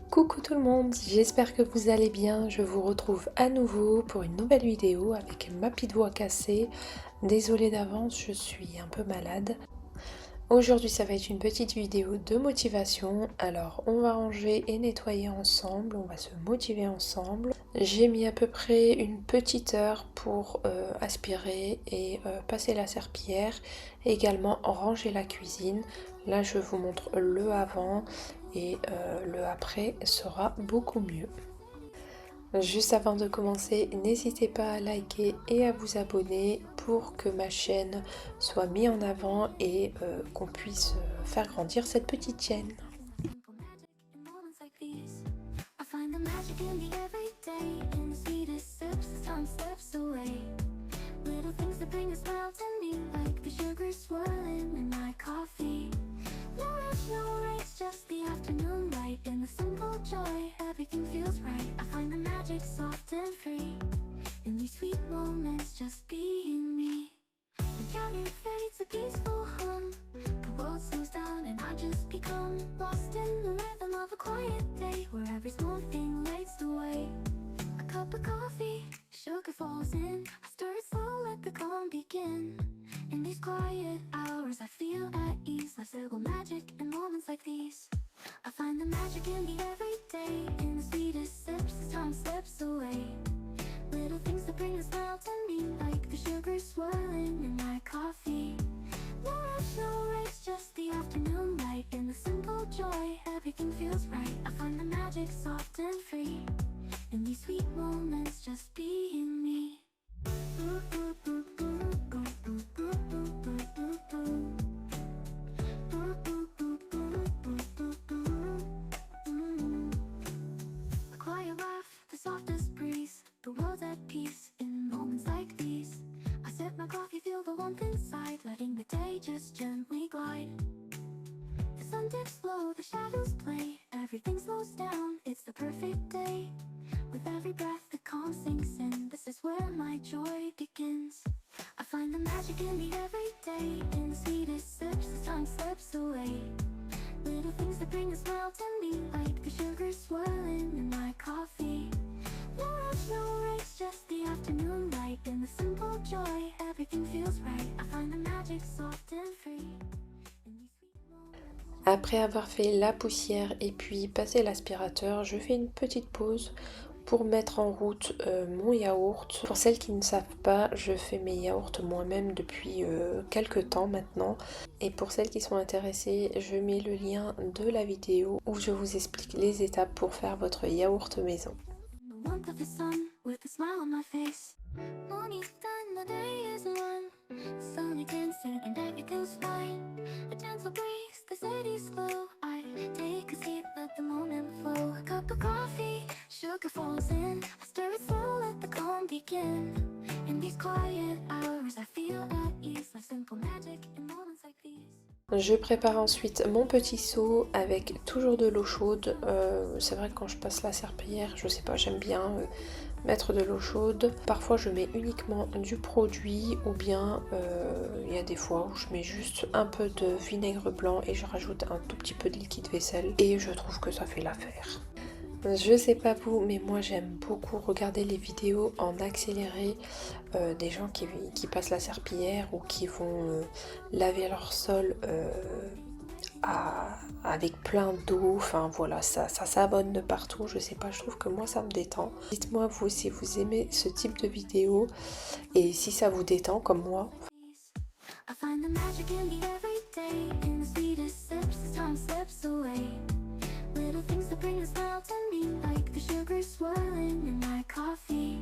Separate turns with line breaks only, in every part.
Coucou tout le monde, j'espère que vous allez bien. Je vous retrouve à nouveau pour une nouvelle vidéo avec ma petite voix cassée. Désolée d'avance, je suis un peu malade. Aujourd'hui ça va être une petite vidéo de motivation. Alors on va ranger et nettoyer ensemble, on va se motiver ensemble. J'ai mis à peu près une petite heure pour aspirer et passer la serpillière. Également ranger la cuisine. Là je vous montre le avant et le après sera beaucoup mieux. Juste avant de commencer, n'hésitez pas à liker et à vous abonner pour que ma chaîne soit mise en avant et qu'on puisse faire grandir cette petite chaîne.
Everything feels right. I find the magic soft and free. In these sweet moments, just being me. The counting fades a peaceful hum. The world slows down and I just become lost in the rhythm of a quiet day where every small thing lights the way. A cup of coffee, sugar falls in. I stir it slow, let the calm begin. In these quiet hours, I feel at ease. Life's little magic in moments like these. I find the magic in the everyday, in the sweetest sips as time slips away. Little things that bring a smile to me, like the sugar swirling in my coffee. No rush, no race, just the afternoon light. In the simple joy, everything feels right. I find the magic soft and free. In these sweet moments, just being me. Letting the day just gently glide. The sun dips low, the shadows play. Everything slows down, it's the perfect day. With every breath the calm sinks in. This is where my joy begins. I find the magic in the everyday, in the sweetest sips as time slips away. Little things that bring a smile to me, like the sugar swirling in my coffee. No rush, no race, just the afternoon light. In the simple joy, everything feels right. I find the magic soft and free.
Après avoir fait la poussière et puis passé l'aspirateur, je fais une petite pause pour mettre en route mon yaourt. Pour celles qui ne savent pas, je fais mes yaourts moi-même depuis quelques temps maintenant. Et pour celles qui sont intéressées, je mets le lien de la vidéo où je vous explique les étapes pour faire votre yaourt maison.
Sugar falls in, I stir it slow, let the calm begin. In these quiet hours, I feel at ease, like simple magic in moments like these.
Je prépare ensuite mon petit seau avec toujours de l'eau chaude. C'est vrai que quand je passe la serpillière, je sais pas, j'aime bien mettre de l'eau chaude. Parfois je mets uniquement du produit ou bien il y a des fois où je mets juste un peu de vinaigre blanc et je rajoute un tout petit peu de liquide vaisselle et je trouve que ça fait l'affaire. Je sais pas vous, mais moi j'aime beaucoup regarder les vidéos en accéléré des gens qui passent la serpillière ou qui vont laver leur sol avec plein d'eau. Enfin voilà, ça savonne de partout. Je sais pas, je trouve que moi ça me détend. Dites-moi vous si vous aimez ce type de vidéo et si ça vous détend comme moi.
I find the magic in the everyday, in the sweetest sips as time slips away. Little things that bring a smile to me, like the sugar swirling in my coffee.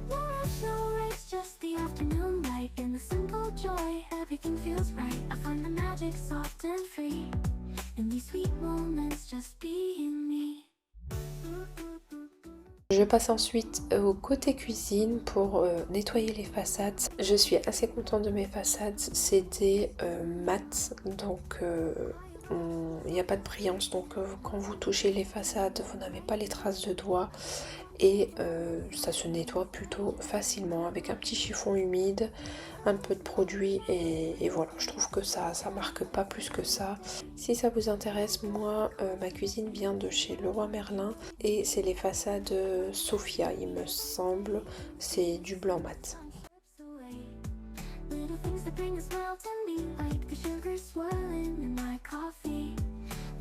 No rush, no race, just the afternoon light. In the simple joy, everything feels right. I find the magic soft and free. In these sweet moments, just being me.
Je passe ensuite au côté cuisine pour nettoyer les façades. Je suis assez contente de mes façades, c'est des mat, donc il n'y a pas de brillance, donc quand vous touchez les façades, vous n'avez pas les traces de doigts et ça se nettoie plutôt facilement avec un petit chiffon humide, un peu de produit et voilà, je trouve que ça marque pas plus que ça. Si ça vous intéresse, moi ma cuisine vient de chez Leroy Merlin et c'est les façades Sophia il me semble, c'est du blanc mat.
Little things that bring a smile to me, like the sugar swirling in my coffee.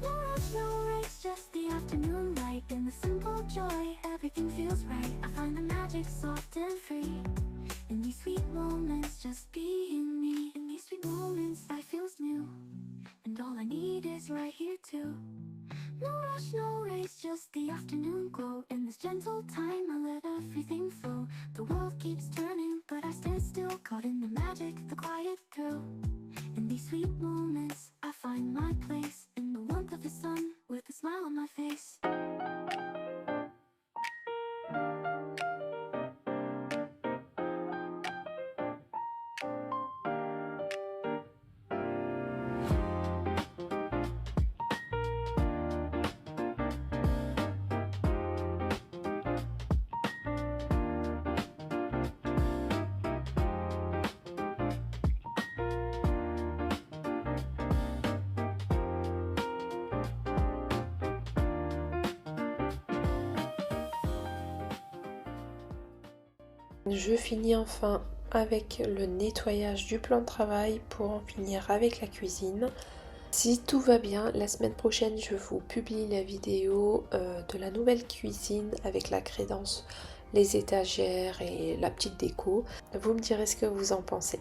No rush, no race, just the afternoon light and the simple joy. Everything feels right. I find the magic soft and free. In these sweet moments, just being me. In these sweet moments, life feels new, and all I need is right here too. No rush, no race, just the afternoon glow. In this gentle time, I let everything flow. The world keeps turning, but I stand still, caught in the magic, the quiet thrill. In these sweet moments, I find my place, in the warmth of the sun, with a smile on my face.
Je finis enfin avec le nettoyage du plan de travail pour en finir avec la cuisine. Si tout va bien, la semaine prochaine je vous publie la vidéo de la nouvelle cuisine avec la crédence, les étagères et la petite déco. Vous me direz ce que vous en pensez.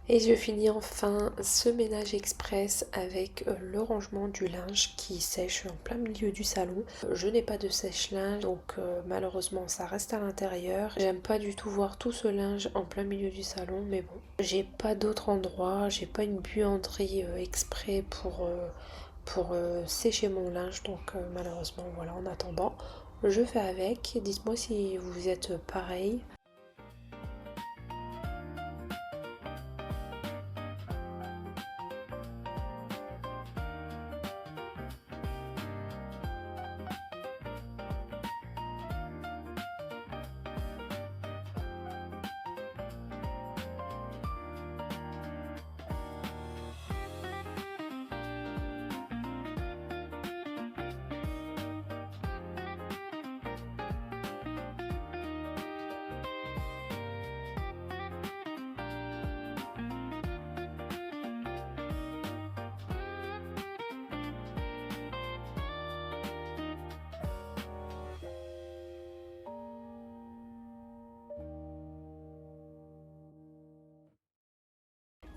Et je finis enfin ce ménage express avec le rangement du linge qui sèche en plein milieu du salon. Je n'ai pas de sèche-linge donc malheureusement ça reste à l'intérieur. J'aime pas du tout voir tout ce linge en plein milieu du salon mais bon. J'ai pas d'autre endroit, j'ai pas une buanderie exprès pour sécher mon linge donc malheureusement voilà en attendant je fais avec. Dites-moi si vous êtes pareil.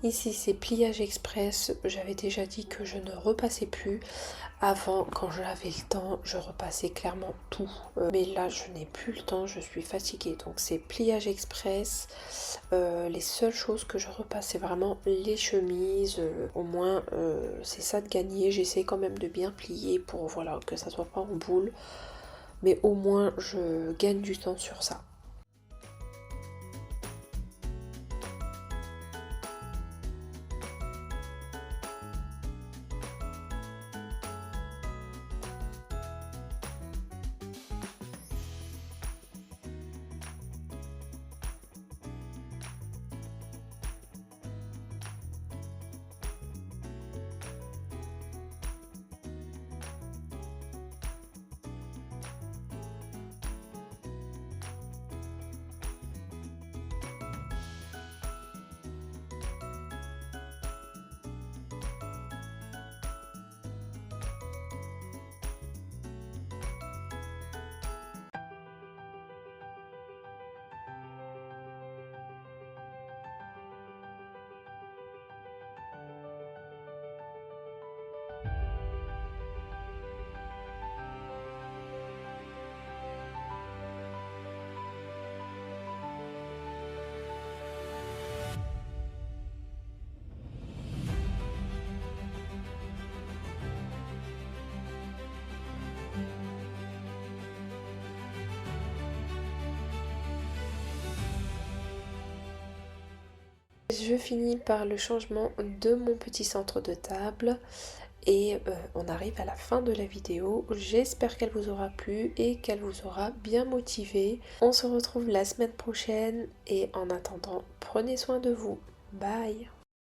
Ici c'est pliage express, j'avais déjà dit que je ne repassais plus. Avant, quand j'avais le temps, je repassais clairement tout. Mais là, je n'ai plus le temps, je suis fatiguée. Donc c'est pliage express. Les seules choses que je repasse, c'est vraiment les chemises. Au moins, c'est ça de gagner. J'essaie quand même de bien plier pour voilà, que ça soit pas en boule. Mais au moins, je gagne du temps sur ça. Je finis par le changement de mon petit centre de table et on arrive à la fin de la vidéo. J'espère qu'elle vous aura plu et qu'elle vous aura bien motivé. On se retrouve la semaine prochaine et en attendant, prenez soin de vous. Bye!